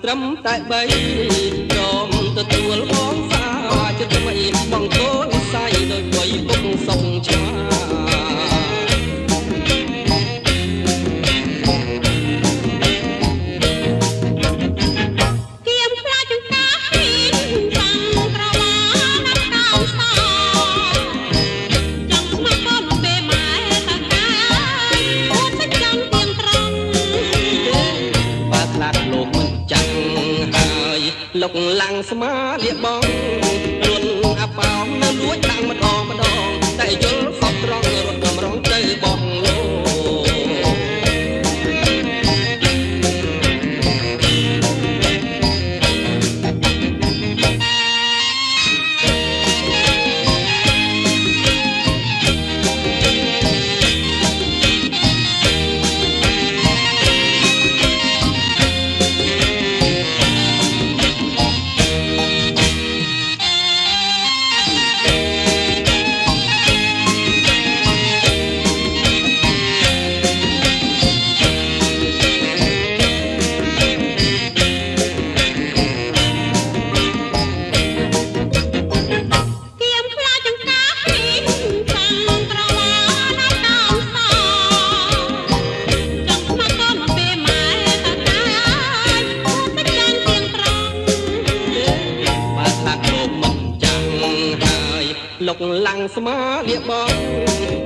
ត្រឹមតែ3ព្រមទទួលបងសាចិត្តថ្មីបងកូនសៃដោយបុយពុកសុំឆ្មាលុកឡាំងស្មាលៀបបងលួនអាប៉ោងនៅលួចដាក់ម្ដងតែយល់សពត្រង់រត់តម្រង់ទៅបងលោលុកឡាំងស្មាលៀបបង